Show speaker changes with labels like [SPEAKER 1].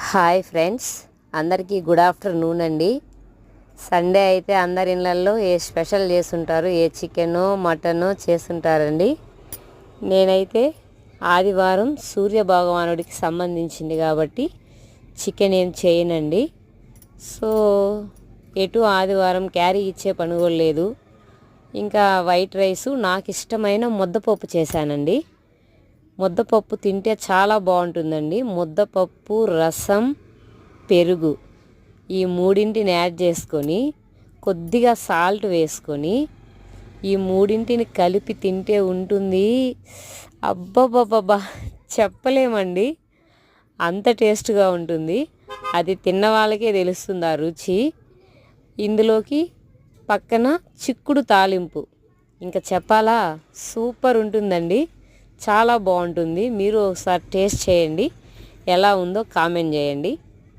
[SPEAKER 1] Hi friends, అందరికీ good afternoon అండి. Sunday అయితే అందరి ఇళ్ళల్లో ఏ స్పెషల్ చేస్తుంటారు, ఏ చికెనో మటనో చేస్తుంటారండి. నేనైతే ఆదివారం సూర్య భగవానుడికి సంబంధించింది కాబట్టి చికెన్ ఏం చేయనండి. సో ఎటు ఆదివారం క్యారీ ఇచ్చే పని కూడా లేదు. ఇంకా వైట్ రైసు నాకు ఇష్టమైన ముద్దపప్పు చేశానండి. ముద్దపప్పు తింటే చాలా బాగుంటుందండి. ముద్దపప్పు, రసం, పెరుగు ఈ మూడింటిని యాడ్ చేసుకొని కొద్దిగా సాల్ట్ వేసుకొని ఈ మూడింటిని కలిపి తింటే ఉంటుంది. అబ్బబ్బబ్బబ్బా, చెప్పలేమండి, అంత టేస్ట్గా ఉంటుంది. అది తిన్న వాళ్ళకే తెలుస్తుంది ఆ రుచి. ఇందులోకి పక్కన చిక్కుడు తాలింపు ఇంకా చెప్పాలా, సూపర్ ఉంటుందండి. చాలా బాగుంటుంది. మీరు ఒకసారి టేస్ట్ చేయండి, ఎలా ఉందో కామెంట్ చేయండి.